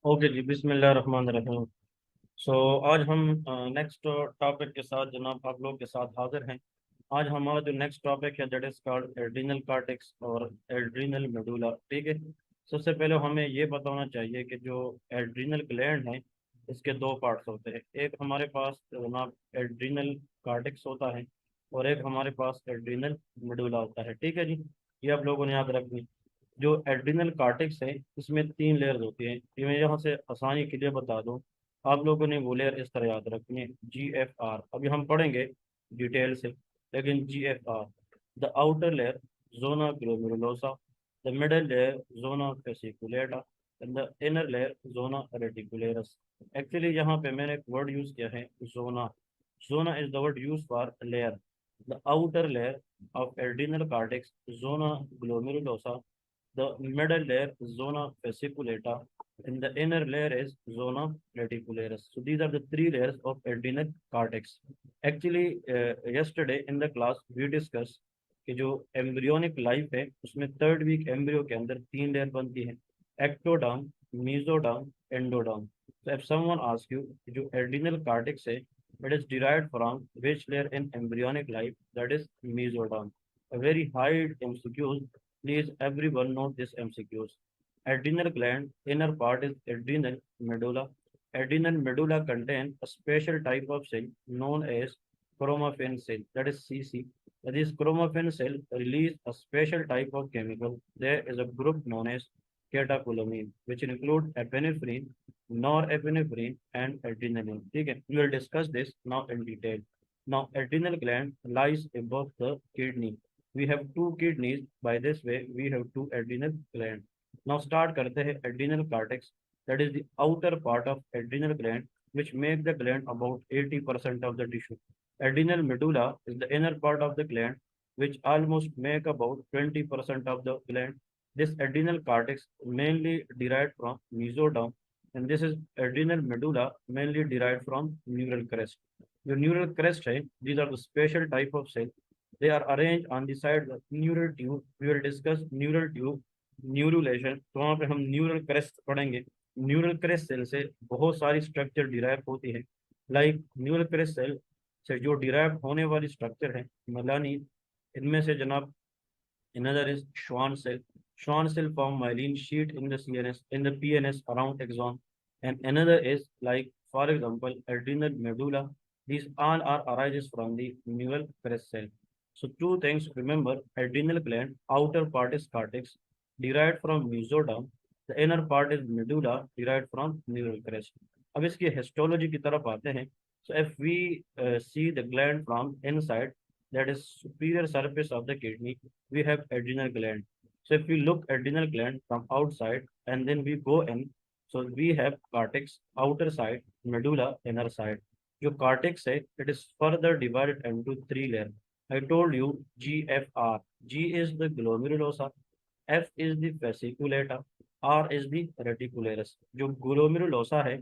Okay जी, बिस्मिल्लाह रहमान रहीम। सो आज हम next topic के साथ जनाब आप लोग के साथ हाजिर हैं। आज हमारा जो नेक्स्ट टॉपिक है that is called adrenal cortex और एड्रीनल मेडुला। ठीक है। सबसे पहले हमें ये बताना चाहिए कि जो एड्रीनल ग्लैंड है इसके दो पार्ट्स होते हैं। एक हमारे पास जनाब एड्रीनल कॉर्टेक्स होता है और एक हमारे पास एड्रीनल मेडुला होता है। ठीक है जी, ये आप लोगों ने याद रखनी। जो एड्रिनल कार्टेक्स है इसमें तीन लेयर्स होती हैं। ये मैं यहाँ से आसानी के लिए बता दूँ, आप लोगों ने वो लेयर इस तरह याद रखनी है, GFR। अभी हम पढ़ेंगे डिटेल से, लेकिन GFR: the outer layer zona glomerulosa, the middle layer zona fasciculata, and the inner layer zona reticularis. Actually यहाँ पे मैंने एक वर्ड यूज किया है, zona. Zona is the word use for layer. The outer layer of adrenal cortex, zona glomerulosa, the middle layer zona fasciculata, and the inner layer is zona reticularis. So these are the three layers of adrenal cortex. Actually, yesterday in the class we discussed कि जो embryonic life है उसमें third week embryo के अंदर तीन layer बनती है: ectoderm, mesoderm, endoderm. So if someone asks you जो एड्रिनल कार्टेक्स है it is derived from which layer in embryonic life, that is mesoderm. A very high MCQs. Please everyone note this MCQs. Adrenal gland, inner part is adrenal medulla. Adrenal medulla contains a special type of cell known as chromaffin cell, that is CC. This chromaffin cell release a special type of chemical. There is a group known as catecholamine, which include epinephrine, norepinephrine, and adrenaline. Okay, we will discuss this now in detail. Now, adrenal gland lies above the kidney. We have two kidneys. By this way, we have two adrenal glands. Now, start करते हैं adrenal cortex. That is the outer part of adrenal gland, which make the gland about 80% of the tissue. Adrenal medulla is the inner part of the gland, which almost make about 20% of the gland. This adrenal cortex mainly derived from mesoderm, and this is adrenal medulla mainly derived from neural crest. The neural crest है, these are the special type of cell. They are arranged on the side of neural tube. We will discuss neural tube, न्यूरुलेशन, तो वहाँ पे हम neural crest पढ़ेंगे। Neural crest cell से बहुत सारी structure derive होती है। लाइक न्यूरल क्रेस्ट सेल से जो डिराइव होने वाली स्ट्रक्चर है मेलानी, इनमें से जनाब another is Schwann cell. Schwann cell form myelin sheet in the CNS, in the PNS around axon. And another is like, for example, adrenal medulla. These all are arises from the neural crest cell. So two things remember: adrenal gland, outer part is cortex, derived from mesoderm. The inner part is medulla, derived from neural crest. अब इसकी histology की तरफ आते हैं. So if we see the gland from inside, that is superior surface of the kidney, we have adrenal gland. So if we look adrenal gland from outside and then we go in, so we have cortex, outer side, medulla, inner side. Your cortex है, it is further divided into three layers. I told you GFR. G is the glomerulosa, F is the fasciculata, R is the reticularis. जो glomerulosa है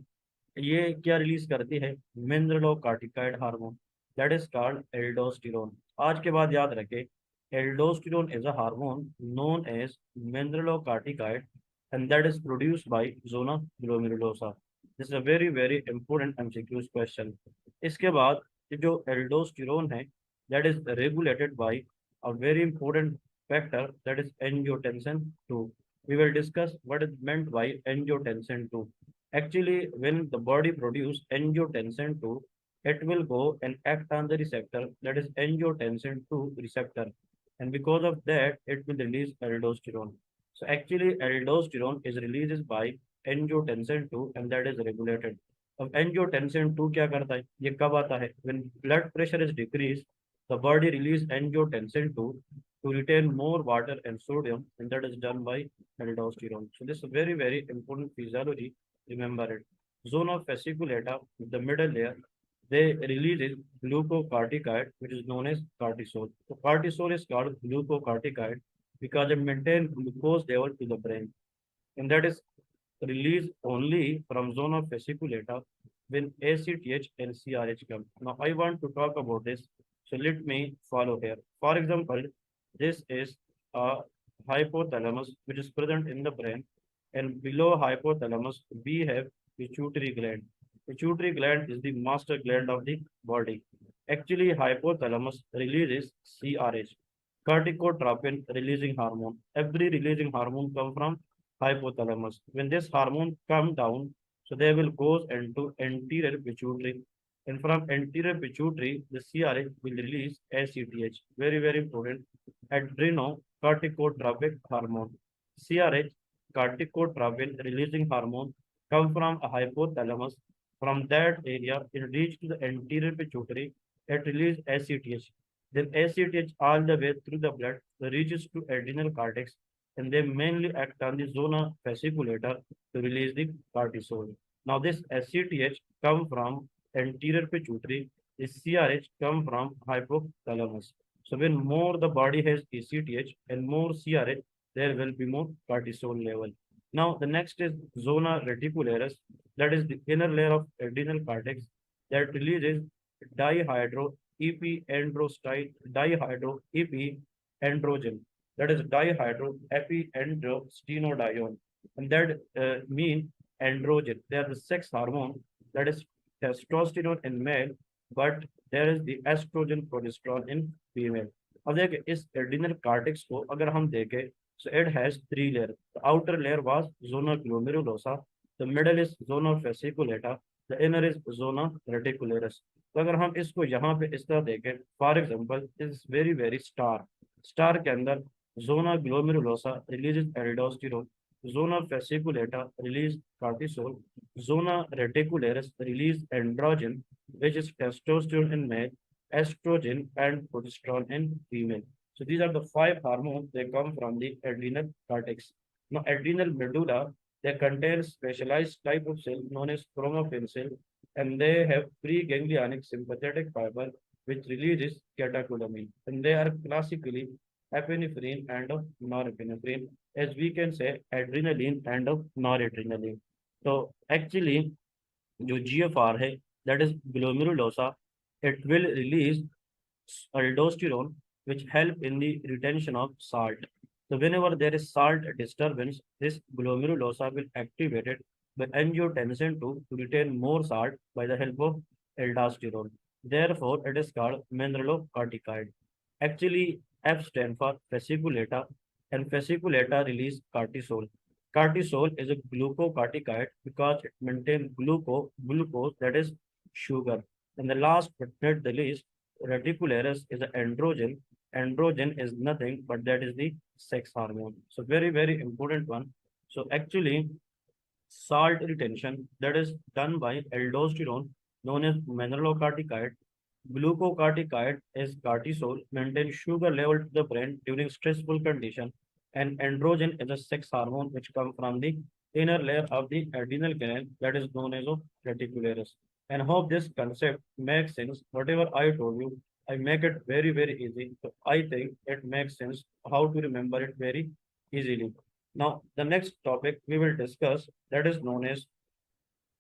ये क्या release करती है? Mineralocorticoid hormone, that is called aldosterone. आज के बाद याद रखें, aldosterone is a hormone known as mineralocorticoid and that is produced by zona glomerulosa. This is a very very important MCQs question. इसके बाद ये जो एल्डोस्टेरोन है that is regulated by a very important factor, that is angiotensin 2। we will discuss what is meant by angiotensin 2. Actually, when the body produces angiotensin 2, it will go and act on the receptor, that is angiotensin 2 receptor. And because of that, it will release aldosterone. So actually, aldosterone is released by angiotensin 2 and that is regulated. अब angiotensin 2 क्या करता है? ये कब आता है? When blood pressure is decreased, the body release angiotensin 2 to retain more water and sodium, and that is done by aldosterone. So this is a very, very important physiology. Remember it. Zone of fasciculata, the middle layer, they release glucocorticoid, which is known as cortisol. So cortisol is called glucocorticoid because it maintains glucose level to the brain, and that is released only from zone of fasciculata when ACTH and CRH come. Now I want to talk about this, so let me follow here. For example, this is a hypothalamus which is present in the brain. and below hypothalamus we have pituitary gland. Pituitary gland is the master gland of the body. Actually, hypothalamus releases CRH, corticotropin releasing hormone. Every releasing hormone comes from hypothalamus. When this hormone come down, so they will goes into anterior pituitary. And from anterior pituitary, the CRH will release ACTH. Very, very important. Adrenocorticotropic hormone. CRH, corticotropin releasing hormone, come from a hypothalamus. From that area, it reach to the anterior pituitary. It release ACTH. Then ACTH all the way through the blood reaches to adrenal cortex, and they mainly act on the zona fasciculator to release the cortisol. Now this ACTH come from anterior pituitary, the CRH come from hypothalamus. So when more the body has ACTH and more CRH, there will be more cortisol level. Now the next is zona reticularis, that is the inner layer of adrenal cortex that releases dihydroepiandrogen, that is dihydroepiandrostenedione, and that mean androgen. They are the sex hormone, that is testosterone in male, but there is the estrogen progesterone in female. अब देखिए इस adrenal cortex को अगर हम देखें, so it has three layers. The outer layer was zona glomerulosa, the middle is zona fasciculata, the inner is zona reticularis. तो अगर हम इसको यहाँ पे इस तरह देखें, फॉर एग्जाम्पल इस वेरी वेरी स्टार के अंदर zona glomerulosa releases aldosterone, zona fasciculata release cortisol, zona reticularis release androgen, which is testosterone in male, estrogen and progesterone in female. So these are the five hormones. They come from the adrenal cortex. Now adrenal medulla, they contain specialized type of cell known as chromaffin cell, and they have preganglionic sympathetic fiber which releases catecholamine, and they are classically epinephrine and norepinephrine, as we can say adrenaline and noradrenaline. So actually जो GFR है, that is glomerulosa, it will release aldosterone, which help in the retention of salt. So whenever there is salt disturbance, this glomerulosa will activate it by angiotensin to retain more salt by the help of aldosterone. Therefore, it is called mineralocorticoid. Actually, F stands for fasciculata, and fasciculata release cortisol. Cortisol is a glucocorticoid because it maintains glucose, that is sugar. And the last but not the least, reticularis is an androgen. Androgen is nothing but that is the sex hormone. So very, very important one. So actually, salt retention that is done by aldosterone, known as mineralocorticoid. Glucocorticoid is cortisol, maintain sugar level to the brain during stressful condition, and androgen is a sex hormone which comes from the inner layer of the adrenal gland that is known as reticularis. And hope this concept makes sense. Whatever I told you, I make it very, very easy. So I think it makes sense how to remember it very easily. Now, the next topic we will discuss, that is known as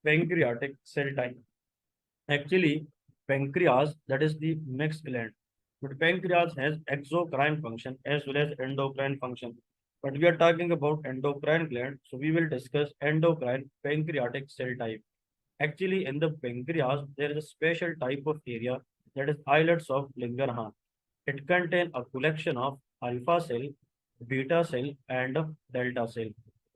pancreatic cell type. Actually, pancreas, that is the next gland. But pancreas has exocrine function as well as endocrine function. But we are talking about endocrine gland, so we will discuss endocrine pancreatic cell type. Actually, in the pancreas, there is a special type of area, that is islets of Langerhans. It contains a collection of alpha cell, beta cell, and delta cell.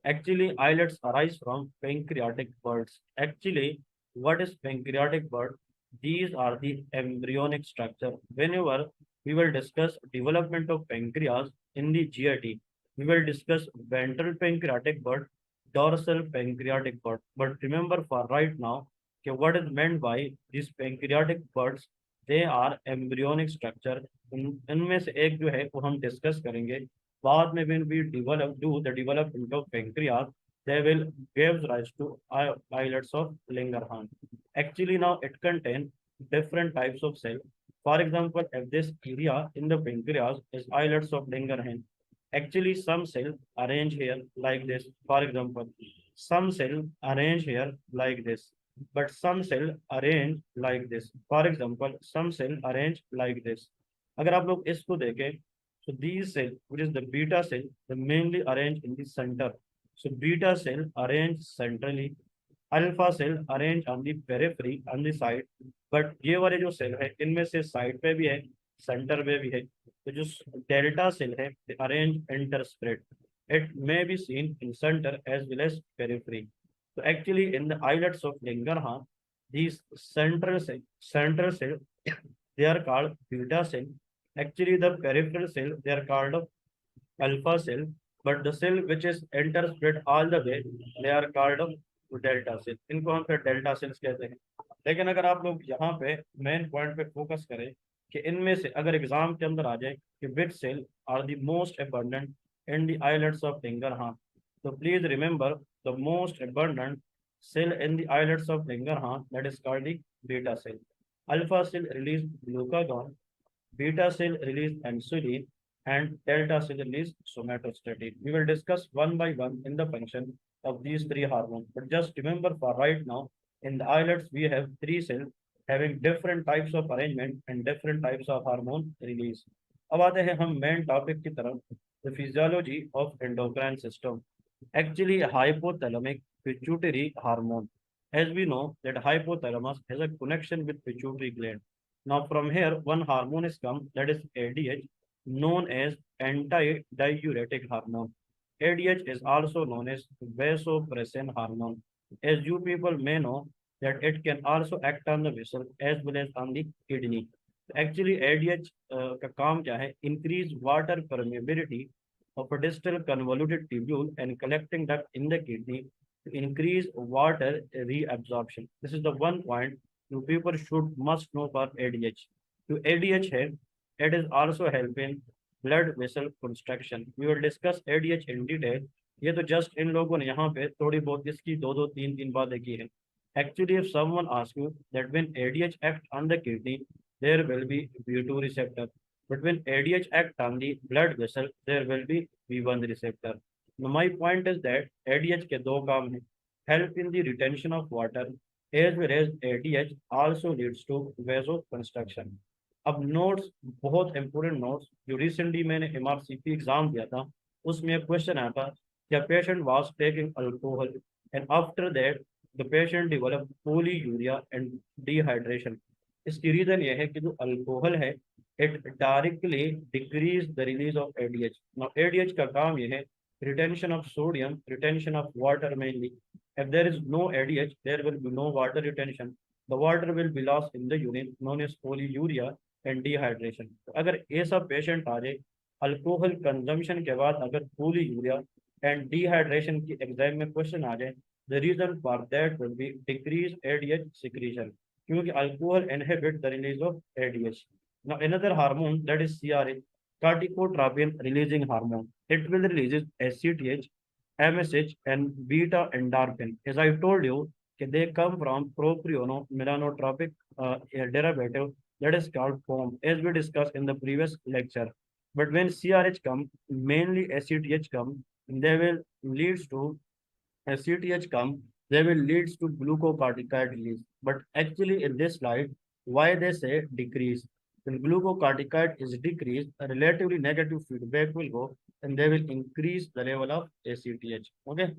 Actually, islets arise from pancreatic birds. Actually, what is pancreatic bird? These are the embryonic structure. Whenever we will discuss development of pancreas in the GIT, we will discuss ventral pancreatic bird, dorsal pancreatic bird. But remember for right now, okay, what is meant by these pancreatic birds? They are embryonic structure. इनमें से एक जो है वो हम discuss करेंगे बाद में. When we develop do the development of pancreas, they will gives rise to islets of Langerhans. Actually, now it contains different types of cell. For example, if this area in the pancreas is islets of Langerhans, actually some cell arrange here like this. For example, some cell arrange here like this, but some cell arrange like this. For example, some cell arrange like this. अगर आप लोग इसको देखें, so these cell, which is the beta cell, they mainly arrange in the center. So beta cell arranged centrally, alpha cell arrange on the periphery on the side, but ये वाले जो cell है इनमें से साइड पे भी है, centre पे भी है। तो जो डेल्टा सेल है arrange inter spread, it may be seen in centre as well as periphery. तो actually in the islets of Langerhans these central cell they are called beta cell. Actually the peripheral cell they are called alpha cell, but the cell which is enter spread all the way they are called delta cell, इनको हम फिर delta sales कहते हैं। लेकिन अगर आप लोग यहाँ पे मेन पॉइंट पे फोकस करें कि इनमें से अगर एग्जाम के अंदर आ जाए कि which cell are the most abundant in the islets of Langerhans, तो please remember the most abundant cell in the islets of Langerhans that is called the beta cell. Alpha cell release glucagon, beta cell release insulin, and delta cell release somatostatin. We will discuss one by one in the function of these three hormones. But just remember for right now, in the islets we have three cells having different types of arrangement and different types of hormone release. अब आते हैं हम main topic की तरफ, the physiology of endocrine system. Actually, hypothalamic pituitary hormone. As we know that hypothalamus has a connection with pituitary gland. Now from here, one hormone is come that is ADH, known as anti-diuretic hormone. ADH is also known as vasopressin hormone. As you people may know that it can also act on the vessel as well as on the kidney. Actually, ADH का काम क्या है? Increase water permeability of a distal convoluted tubule and collecting duct in the kidney to increase water reabsorption. This is the one point you people should must know for ADH. To ADH है, it is also helping blood vessel construction. We will discuss ADH in detail. ये तो just इन लोगों ने यहाँ पे थोड़ी बहुत इसकी दो दो तीन तीन बातें की है. Actually, if someone asks you that when ADH acts on the kidney, there will be V2 receptor. But when ADH acts on the blood vessel, there will be V1 receptor. Now, my point is that ADH के दो काम हैं, help in the retention of water, as well as ADH also leads to vasoconstriction. अब notes, बहुत important notes जो recently मैंने MRCP exam दिया था, उसमें एक क्वेश्चन आया था कि patient was taking alcohol and after that the patient develop polyuria and dehydration. इसकी रीजन ये है कि जो अल्कोहल है it directly decrease the release of ADH. Now ADH का काम ये है retention of sodium, retention of water mainly. If there is no ADH, there will be no water retention. The water will be lost in the urine, known as polyuria and dehydration. तो अगर ऐसा patient आ जाए alcohol consumption के बाद अगर polyuria and dehydration की exam में question आ जाए, the reason for that will be decreased ADH secretion, क्योंकि alcohol inhibit the release of ADH. Now another hormone that is CRH, corticotropin releasing hormone. It will release ACTH, MSH, and beta endorphin. As I told you, they come from propionic derivative that is called POM, as we discussed in the previous lecture. But when CRH come, mainly ACTH come, they will leads to ACTH come, they will leads to glucocorticoid release. But actually in this slide, why they say decrease? When glucocorticoid is decreased, a relatively negative feedback will go and they will increase the level of ACTH. Okay.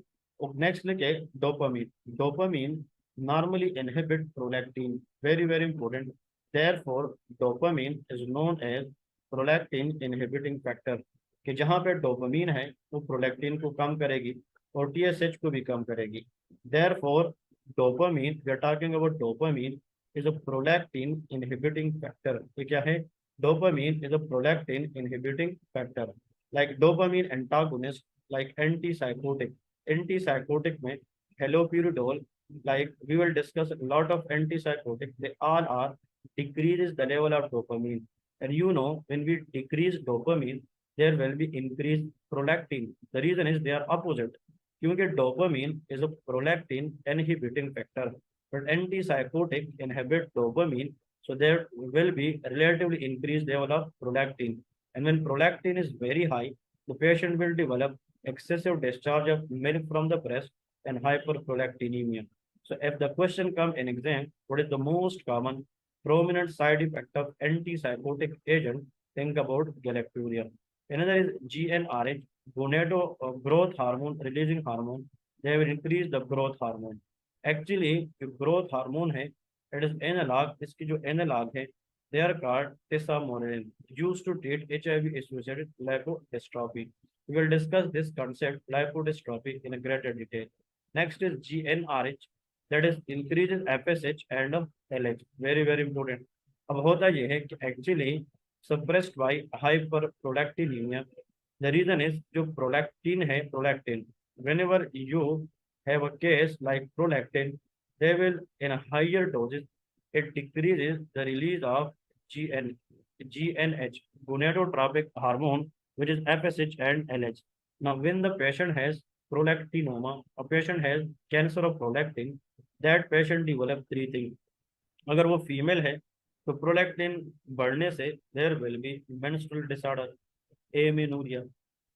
Next, look at dopamine. Dopamine normally inhibit prolactin. Very, very important. Therefore, dopamine is known as prolactin inhibiting factor. कि जहाँ पे dopamine है वो prolactin को कम करेगी और TSH को भी कम करेगी. Therefore, dopamine, we are talking about dopamine is a prolactin inhibiting factor. ये क्या है? Dopamine is a prolactin inhibiting factor. Like dopamine antagonist, like antipsychotic. Antipsychotic में haloperidol, like we will discuss a lot of antipsychotic. They all are decreases the level of dopamine. And you know, when we decrease dopamine, there will be increased prolactin. The reason is they are opposite. क्योंकि dopamine is a prolactin inhibiting factor, but antipsychotic inhibit dopamine, so there will be relatively increased level of prolactin. And when prolactin is very high, the patient will develop excessive discharge of milk from the breast and hyperprolactinemia. So if the question comes in exam, what is the most common prominent side effect of antipsychotic agent? Think about galacturia. Another is GnRH, gonado growth hormone releasing hormone, they will increase the growth hormone. Actually जो growth hormone है, it is analog, इसकी जो analog है, they are called tesamorelin, used to treat HIV associated lipodystrophy. We will discuss this concept lipodystrophy in a greater detail. Next is GnRH, that is increases FSH and LH, very very important. अब होता यह है कि actually suppressed by hyperprolactinemia. The reason is जो prolactin है, prolactin, whenever you have a case like prolactin, they will in a higher doses, it decreases the release of GN, GNH, gonadotropic hormone, which is FSH and LH. Now, when the patient has prolactinoma, a patient has cancer of prolactin, that patient develop three things. अगर वो female है तो prolactin बढ़ने से there will be menstrual disorder, amenorrhea.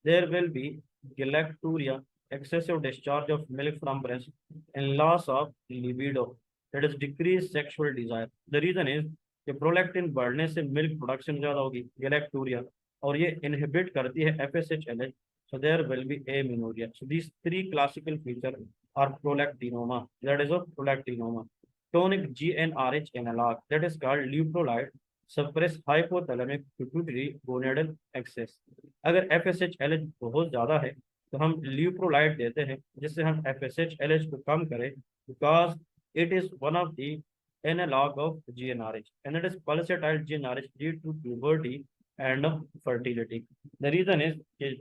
There will be galacturia, excessive discharge of milk from breast, and loss of libido. That is decreased sexual desire. The reason is कि prolactin बढ़ने से milk production ज्यादा होगी, गैलेक्टूरिया, और ये inhibit करती है FSH/LH. So there will be amenorrhea. So these three classical features are prolactinoma. That is a prolactinoma. Tonic GnRH analog, that is called leuprolide, suppress hypothalamic pituitary gonadal excess. अगर FSH/LH बहुत ज़्यादा है तो हम ल्यूप्रोलाइड देते हैं जिससे हम FSH/LH को कम करें, because it is one of the analog of GnRH, and it is pulsatile GnRH lead to puberty and fertility. The reason is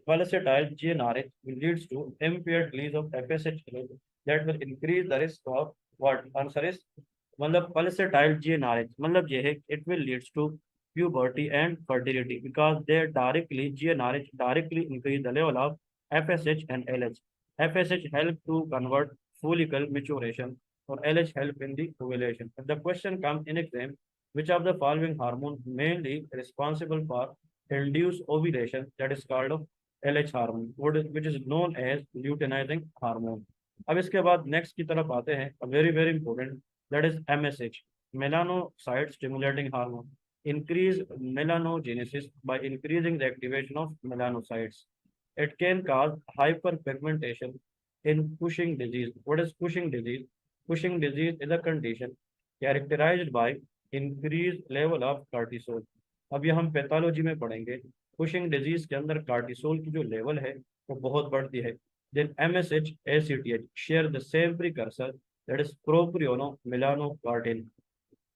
pulsatile GnRH leads to impaired release of FSH/LH that will increase the risk of what? Answer is मतलब pulsatile GnRH मतलब ये है it will leads to puberty and fertility because they directly GnRH directly increase the level of FSH and LH. FSH help to convert follicle maturation or LH help in the ovulation. If the question comes in exam, which of the following hormone mainly responsible for induced ovulation, that is called of LH hormone, which is known as luteinizing hormone. अब इसके बाद next की तरफ आते हैं, very very important, that is MSH, melanocyte stimulating hormone, increase melanogenesis by increasing the activation of melanocytes. It can cause hyperpigmentation in Cushing disease. What is Cushing disease? Cushing disease is a condition characterized by increased level of cortisol. अब ये हम pathology में पढ़ेंगे, Cushing disease के अंदर cortisol की जो level है वो बहुत बढ़ती है. Then MSH, ACTH share the same precursor, that is propionimelanocortin.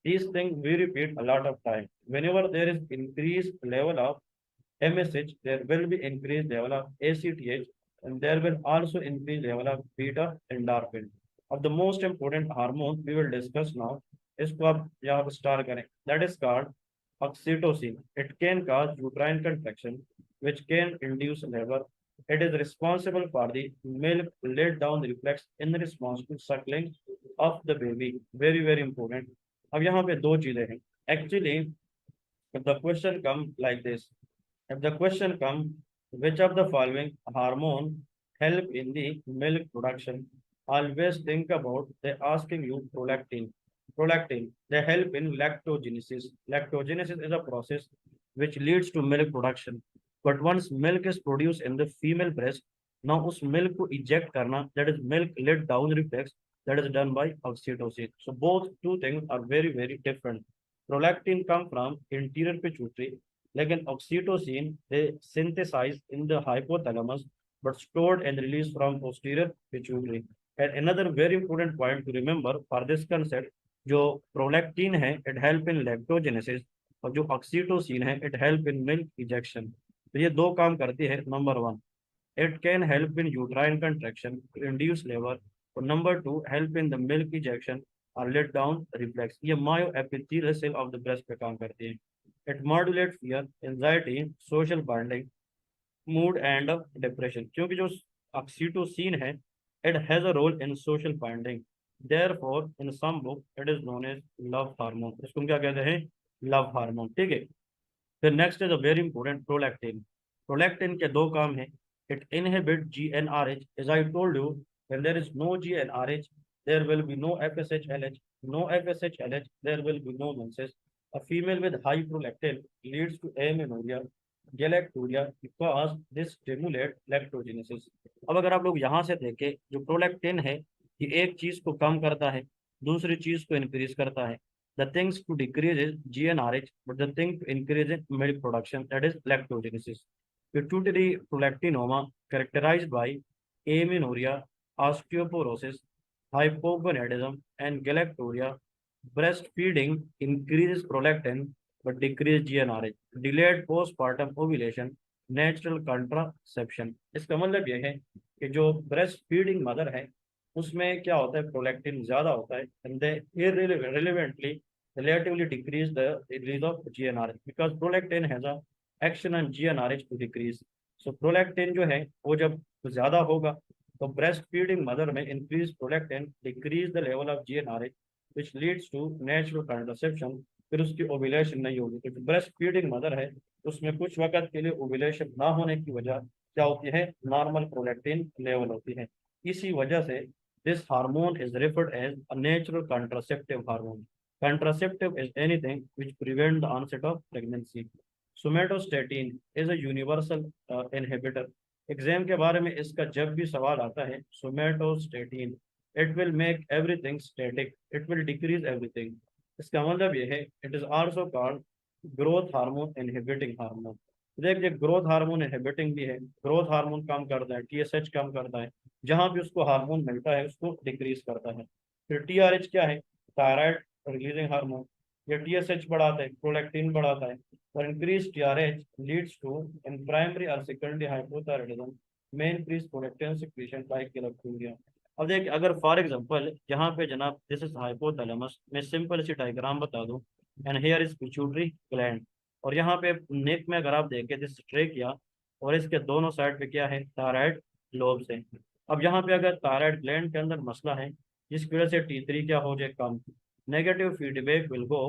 These things we repeat a lot of time. Whenever there is increased level of MSH, there will be increased level of ACTH, and there will also increase level of beta endorphin. Of the most important hormone we will discuss now, इसको आप यहाँ पर star करें. That is called oxytocin. It can cause uterine contraction, which can induce labor. It is responsible for the milk let down reflex in response to suckling of the baby. Very very important. अब यहाँ पे दो चीजें हैं. Actually, if the question come like this, if the question come, which of the following hormone help in the milk production? Always think about they asking you prolactin. Prolactin, they help in lactogenesis. Lactogenesis is a process which leads to milk production. But once milk is produced in the female breast, now उस milk को eject करना, that is milk let down reflex, that is done by oxytocin. So both two things are very very different. Prolactin come from interior pituitary, लेकिन oxytocin they synthesize in the hypothalamus but stored and released from posterior pituitary. And another very important point to remember for this concept, जो prolactin है it help in lactogenesis और जो oxytocin है it help in milk ejection. तो ये दो काम करती है. Number one, it can help in uterine contraction to induce labor, और number two help in the milk ejection or let down reflex. ये myoepithelial cell of the breast पे काम करती है. It modulates fear, anxiety, social bonding, mood and depression. क्योंकि जो oxytocin है it has a role in social bonding. Therefore in some book it is known as love hormone. इसको हम क्या कहते हैं? Love hormone. ठीक है. फिर next is a very important, prolactin. Prolactin के दो काम है. It inhibit GnRH. As I told you, when there is no GnRH, there will be no FSH/LH. No FSH/LH, there will be no menses. A female with high prolactin leads to amenorrhea. Galactorrhoea because this stimulate lactogenesis. अब अगर आप लोग यहाँ से देखें, जो prolactin है ये एक चीज को कम करता है, दूसरी चीज को इंक्रीज करता है। The things to decrease is GnRH, but the thing to increase is milk production, that is lactogenesis. Pituitary prolactinoma characterized by amenorrhea, osteoporosis, hypogonadism, and galactoria. Breastfeeding increases prolactin but decreases GnRH. Delayed postpartum ovulation, natural contraception। इसका मतलब यह है कि जो breast feeding mother है उसमें क्या होता है, प्रोलैक्टिन ज्यादा होता है, and they irrelevantly relatively decrease the release of GnRH because prolactin has a action on GnRH to decrease। So prolactin जो है वो जब ज्यादा होगा तो ब्रेस्ट फीडिंग मदर में increase prolactin decrease the level of GnRH which leads to natural contraception. फिर उसकी ओव्यूलेशन नहीं होगी, क्योंकि ब्रेस्ट फीडिंग मदर है उसमें कुछ वक्त के लिए ओव्यूलेशन ना होने की वजह क्या होती है, नॉर्मल प्रोलैक्टिन लेवल होती है। इसी वजह से this hormone is referred as a natural contraceptive hormone. Contraceptive is anything which prevent the onset of pregnancy। Somatostatin is a universal inhibitor. Exam के बारे में इसका जब भी सवाल आता है, somatostatin, it will make everything static, it will decrease everything. इसका मतलब ये है it is also called growth hormone inhibiting hormone. देखिए ग्रोथ हार्मोन इनहिबिटिंग भी है, ग्रोथ हार्मोन कम करता है, TSH कम करता है, जहां भी उसको हार्मोन मिलता है उसको डिक्रीज करता है। फिर TRH क्या है, थायराइड रिलीजिंग हार्मोन, ये TSH बढ़ाता है, प्रोलैक्टिन बढ़ाता है। और increased TRH leads to in primary or secondary hypothyroidism may increase prolactin secretion like galacturia। अब देखिए अगर फॉर एग्जांपल यहाँ पे जनाब दिस इज हाइपोथैलेमस, मैं सिंपल सी डायग्राम बता दूं, and here is pituitary gland, और यहाँ पे नेक में अगर आप देखें दिस ट्रेकिया, और इसके दोनों साइड पे क्या है, थायराइड लोब्स है। अब यहाँ पे अगर थायराइड ग्लैंड के अंदर मसला है जिसकी वजह से T3 क्या हो जाए, कम, negative feedback will go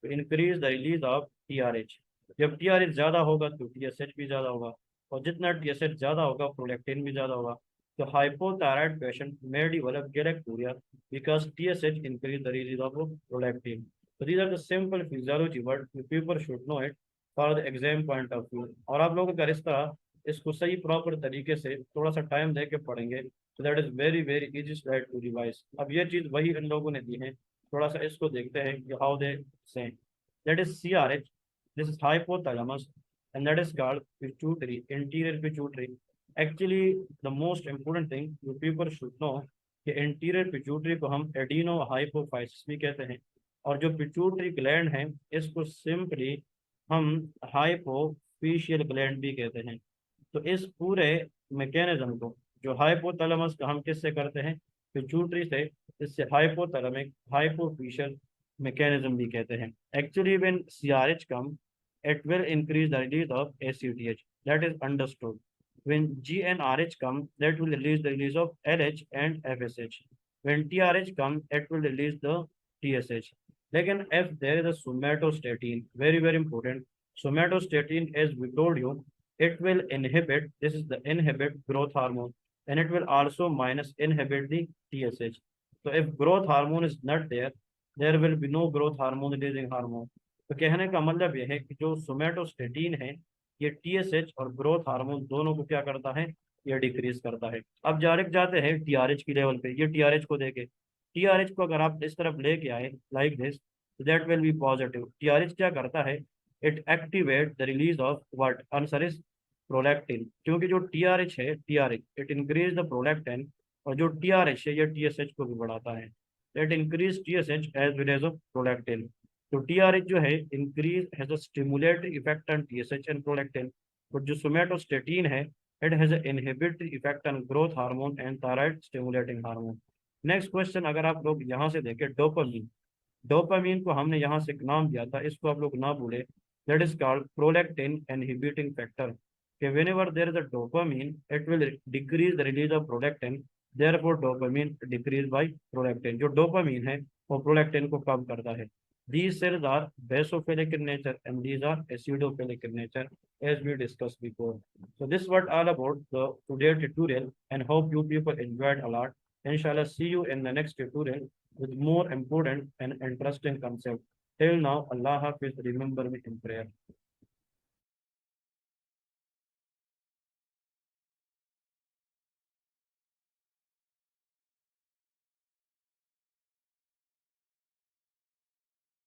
to increase the release of TRH। जब TRH ज्यादा होगा तो TSH भी ज्यादा होगा, और जितना TSH ज्यादा होगा प्रोलैक्टिन भी ज्यादा होगा। तो hypothyroid patient may develop galacturia because TSH increase the release of prolactin। So these are the simple physiology word people should know it for the exam point of view। और आप लोग अगर इस तरह इसको सही प्रॉपर तरीके से थोड़ा सा टाइम दे के पढ़ेंगे तो that is very very easy slide to revise. अब ये चीज वही इन लोगों ने दी है, थोड़ा सा इसको देखते हैं कि हाउ दे से। That is CRH, this is hypothalamus, and that is called pituitary, anterior pituitary। Actually the most important thing you people should know कि anterior pituitary को हम एडिनो हाइपोफाइसिस भी कहते हैं, और जो पिट्यूटरी ग्लैंड है इसको सिंपली हम हाइपोफिशियल ग्लैंड भी कहते हैं। तो इस पूरे मैकेनिज्म को, जो हाइपोथैलेमस का हम किससे करते हैं, पिट्यूटरी से, इससे हाइपोथैलेमिक हाइपोफिशियल मैकेनिज्म भी कहते हैं। Actually when CRH come it will increase the release of ACTH, that is understood। when GnRH come, that will release the release of LH and FSH। when TRH come, it will release the TSH। लेकिन if there is a somatostatin, very very important, somatostatin as we told you, it will inhibit, this is the inhibit growth hormone, and it will also minus inhibit the TSH। so if growth hormone is not there, there will be no growth hormone releasing hormone। तो कहने का मतलब यह है कि जो somatostatin है ये TSH और ग्रोथ हार्मोन दोनों को क्या करता है, ये डिक्रीज करता है। अब डायरेक्ट जाते हैं TRH की लेवल पे, ये TRH को देखे, TRH को अगर आप इस तरफ लेके आए like this, that will be positive. TRH क्या करता है, it activate the release of what, answer is prolactin. क्योंकि जो TRH है, TRH it increase the prolactin, और जो TRH है ये TSH को भी बढ़ाता है, it increase TSH as well as prolactin. तो TRH जो है increase has a stimulatory effect on TSH and prolactin, but जो सोमेटोस्टेटिन है it has a inhibitory effect on growth hormone and thyroid stimulating hormone. Next question अगर आप लोग यहाँ से देखें, डोपामीन, डोपामीन को हमने यहाँ से एक नाम दिया था, इसको आप लोग ना भूले, that is called prolactin inhibiting factor. कि whenever there is a dopamine it will decrease the release of prolactin, therefore dopamine decrease by prolactin. जो डोपामीन है वो प्रोलैक्टिन को कम करता है। These cells are basophilic in nature and these are acidophilic in nature, as we discussed before। So this is what all about the today tutorial, and hope you people enjoyed a lot। Inshallah, see you in the next tutorial with more important and interesting concept। Till now, Allah Hafiz, remember me in prayer।